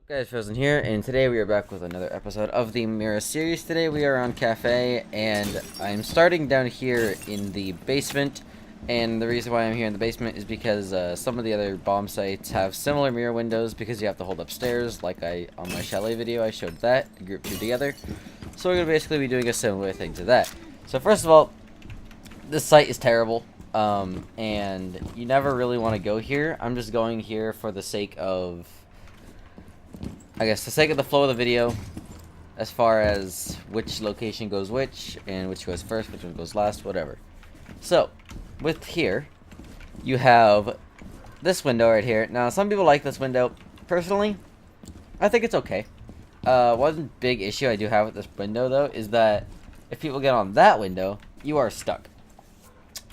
Guys, Frozen here, and today we are back with another episode of the Mira series. Today we are on Kafe, and I'm starting down here in the basement. And the reason why I'm here in the basement is because some of the other bomb sites have similar mirror windows because you have to hold upstairs. Like on my chalet video, I showed that, grouped two together. So we're going to basically be doing a similar thing to that. So first of all, this site is terrible, and you never really want to go here. I'm just going here for the sake of, I guess, the sake of the flow of the video, as far as which location goes which, and which goes first, which one goes last, whatever. So, with here, you have this window right here. Now, some people like this window. Personally, I think it's okay. One big issue I do have with this window, though, is that if people get on that window, you are stuck.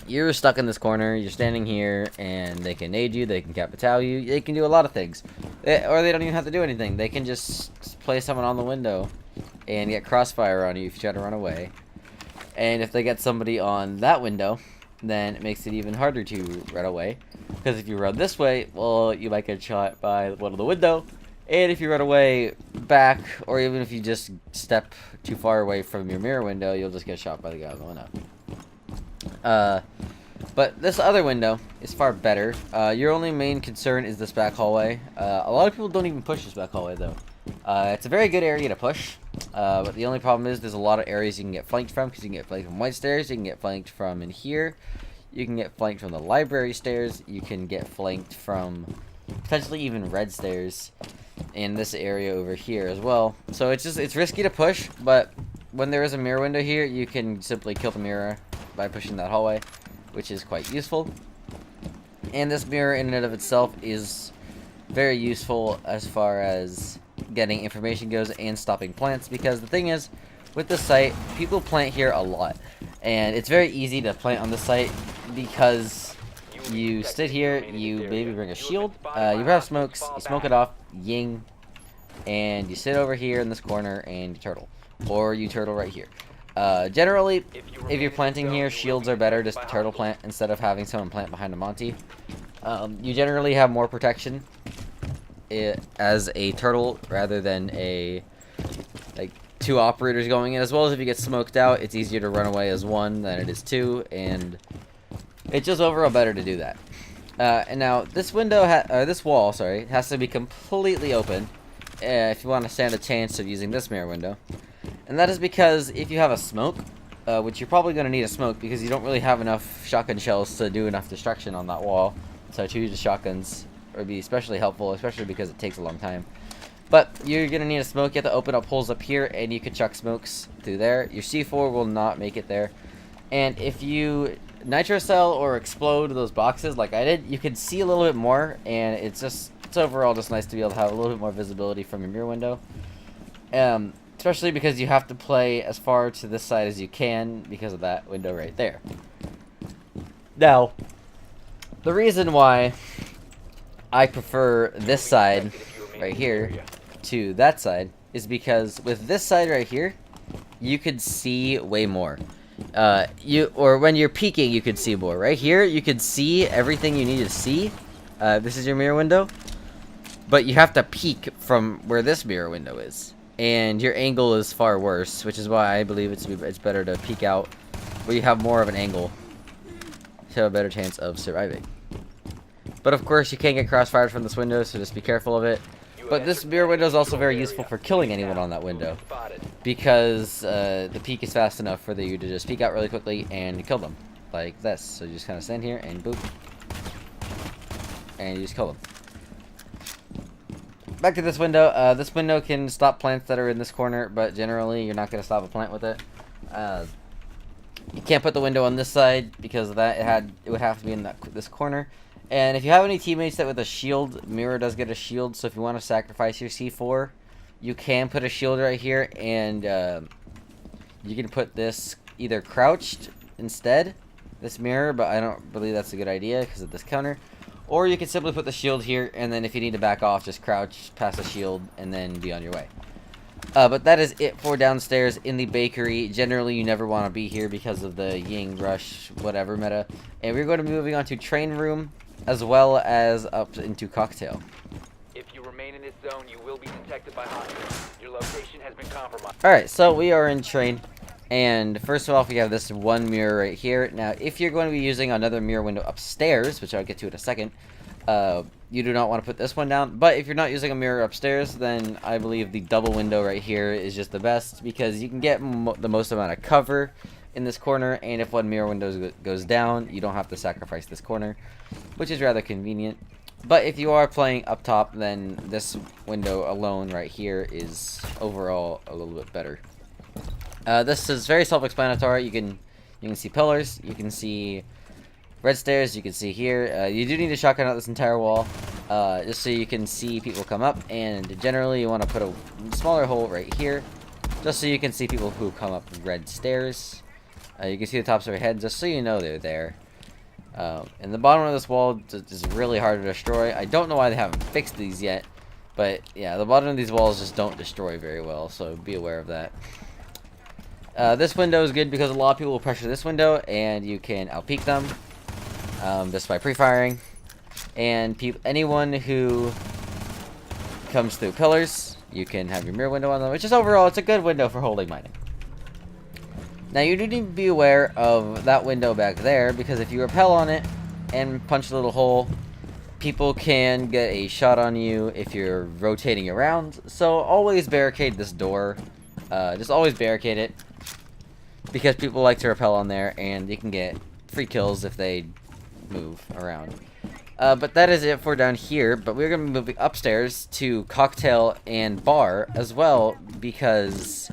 You're stuck in this corner, you're standing here, and they can aid you, they can capital you, they can do a lot of things. Or they don't even have to do anything. They can just place someone on the window and get crossfire on you if you try to run away. And if they get somebody on that window, then it makes it even harder to run away. Because if you run this way, well, you might get shot by one of the window. And if you run away back, or even if you just step too far away from your mirror window, you'll just get shot by the guy on the window. But this other window is far better. Your only main concern is this back hallway. A lot of people don't even push this back hallway, though. It's a very good area to push, but the only problem is there's a lot of areas you can get flanked from, because you can get flanked from white stairs, you can get flanked from in here, you can get flanked from the library stairs, you can get flanked from potentially even red stairs in this area over here as well. So it's risky to push, but when there is a mirror window here, you can simply kill the mirror by pushing that hallway, which is quite useful. And this mirror in and of itself is very useful as far as getting information goes and stopping plants, because the thing is, with this site, people plant here a lot, and it's very easy to plant on this site because you sit here, you maybe bring a shield, you grab smokes, you smoke it off, ying, and you sit over here in this corner and you turtle, or you turtle right here. Generally, if you're planting here, shields are better, just turtle plant instead of having someone plant behind a Monty. You generally have more protection as a turtle rather than a two operators going in, as well as if you get smoked out, it's easier to run away as one than it is two, and it's just overall better to do that. And now this window, this wall, sorry, has to be completely open if you want to stand a chance of using this mirror window. And that is because if you have a smoke, which you're probably going to need a smoke because you don't really have enough shotgun shells to do enough destruction on that wall, so to use the shotguns would be especially helpful, especially because it takes a long time. But you're going to need a smoke. You have to open up holes up here, and you can chuck smokes through there. Your C4 will not make it there. And if you nitrocell or explode those boxes like I did, you can see a little bit more, and it's overall just nice to be able to have a little bit more visibility from your mirror window. Especially because you have to play as far to this side as you can because of that window right there. Now, the reason why I prefer this side right here to that side is because with this side right here, you could see way more. Or when you're peeking, you could see more. Right here, you could see everything you need to see. This is your mirror window, but you have to peek from where this mirror window is. And your angle is far worse, which is why I believe it's better to peek out where you have more of an angle to have a better chance of surviving. But of course, you can't get crossfired from this window, so just be careful of it. But this mirror window is also very useful for killing anyone on that window, because the peek is fast enough for you to just peek out really quickly and kill them, like this. So you just kind of stand here and boop, and you just kill them. Back to this window. This window can stop plants that are in this corner, but generally you're not going to stop a plant with it. You can't put the window on this side because of that. It would have to be in this corner. And if you have any teammates that with a shield, Mira does get a shield, so if you want to sacrifice your C4, you can put a shield right here, and you can put this either crouched instead, this mirror, but I don't believe that's a good idea because of this counter. Or you can simply put the shield here, and then if you need to back off, just crouch past the shield, and then be on your way. But that is it for downstairs in the bakery. Generally, you never want to be here because of the Ying, Rush, whatever meta. And we're going to be moving on to Train Room, as well as up into Cocktail. If you remain in this zone, you will be detected by hostiles. Your location has been compromised. Alright, so we are in train. And first of all, we have this one mirror right here. Now, if you're going to be using another mirror window upstairs, which I'll get to in a second, you do not want to put this one down. But if you're not using a mirror upstairs, then I believe the double window right here is just the best, because you can get the most amount of cover in this corner, and if one mirror window goes down, you don't have to sacrifice this corner, which is rather convenient. But if you are playing up top, then this window alone right here is overall a little bit better. This is very self-explanatory. You can see pillars, you can see red stairs, you can see here. You do need to shotgun out this entire wall, just so you can see people come up, and generally you want to put a smaller hole right here, just so you can see people who come up red stairs. You can see the tops of their heads, just so you know they're there. And the bottom of this wall is really hard to destroy. I don't know why they haven't fixed these yet, but yeah, the bottom of these walls just don't destroy very well, so be aware of that. This window is good because a lot of people will pressure this window, and you can outpeak them just by pre-firing. And anyone who comes through pillars, you can have your mirror window on them, which is overall, it's a good window for holding mining. Now, you do need to be aware of that window back there, because if you rappel on it and punch a little hole, people can get a shot on you if you're rotating around. So always barricade this door. Just always barricade it, because people like to rappel on there, and you can get free kills if they move around. But that is it for down here, but we're going to be moving upstairs to cocktail and bar as well, because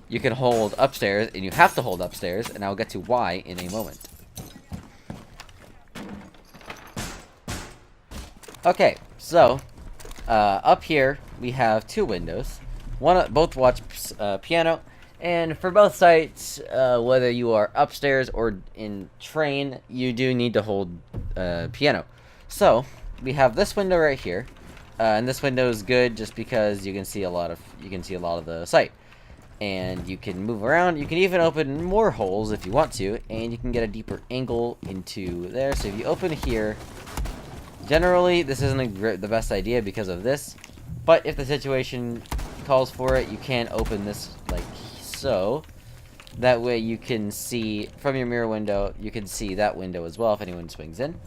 you can hold upstairs, and you have to hold upstairs, and I'll get to why in a moment. Okay, so up here we have two windows. Both watch piano, and for both sites, whether you are upstairs or in train, you do need to hold piano. So we have this window right here, and this window is good just because you can see a lot of the site. And you can move around. You can even open more holes if you want to, and you can get a deeper angle into there. So if you open here, generally this isn't the best idea because of this, but if the situation calls for it, you can open this like so. That way you can see from your mirror window, you can see that window as well if anyone swings in.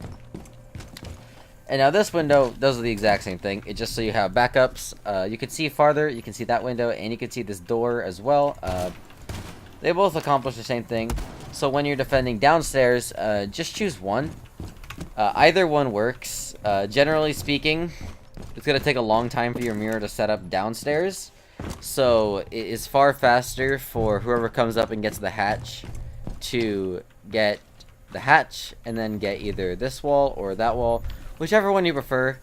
And now this window does the exact same thing. It's just so you have backups. You can see farther, you can see that window, and you can see this door as well. They both accomplish the same thing. So when you're defending downstairs, just choose one. Either one works. Generally speaking, it's going to take a long time for your mirror to set up downstairs. So it is far faster for whoever comes up and gets the hatch to get the hatch and then get either this wall or that wall. Whichever one you prefer.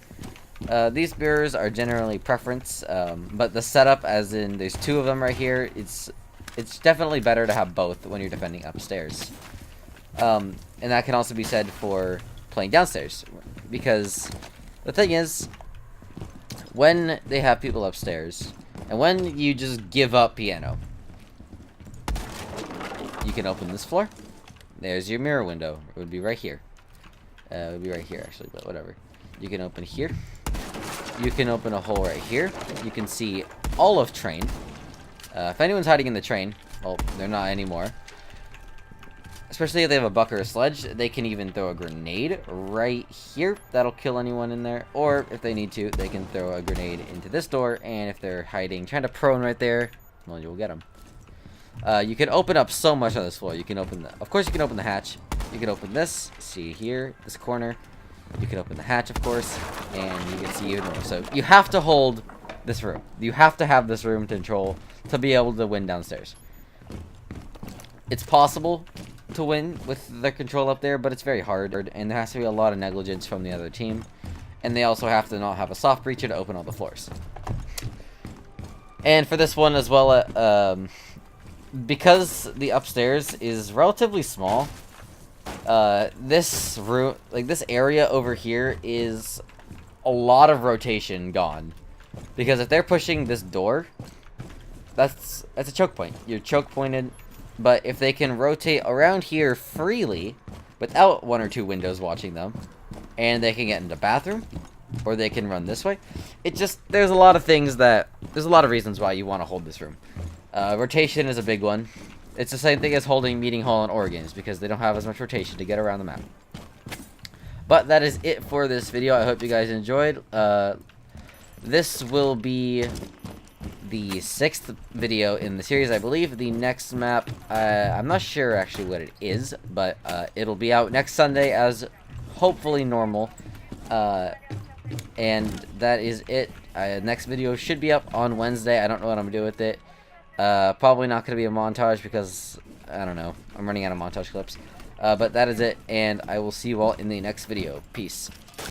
These mirrors are generally preference, but the setup, as in there's two of them right here, it's definitely better to have both when you're defending upstairs. And that can also be said for playing downstairs, because the thing is, when they have people upstairs, and when you just give up piano, you can open this floor. There's your mirror window. It would be right here. It would be right here, actually, but whatever. You can open here. You can open a hole right here. You can see all of train. If anyone's hiding in the train, well, they're not anymore. Especially if they have a buck or a sledge, they can even throw a grenade right here. That'll kill anyone in there. Or, if they need to, they can throw a grenade into this door, and if they're hiding, trying to prone right there, well, you'll get them. You can open up so much on this floor. You can open of course, you can open the hatch. You can open this, see here, this corner. You can open the hatch, of course, and you can see even more. So you have to hold this room. You have to have this room to control to be able to win downstairs. It's possible to win with the control up there, but it's very hard, and there has to be a lot of negligence from the other team. And they also have to not have a soft breacher to open all the floors. And for this one as well, because the upstairs is relatively small, this room, like this area over here, is a lot of rotation gone. Because if they're pushing this door, that's a choke point. You're choke pointed. But if they can rotate around here freely, without one or two windows watching them, and they can get into the bathroom, or they can run this way, there's a lot of things that there's a lot of reasons why you want to hold this room. Rotation is a big one. It's the same thing as holding Meeting Hall in Oregon's, because they don't have as much rotation to get around the map. But that is it for this video. I hope you guys enjoyed. This will be the 6th video in the series, I believe. The next map, I'm not sure actually what it is, but it'll be out next Sunday as hopefully normal. And that is it. Next video should be up on Wednesday. I don't know what I'm going to do with it. Probably not going to be a montage because, I don't know, I'm running out of montage clips. But that is it, and I will see you all in the next video. Peace.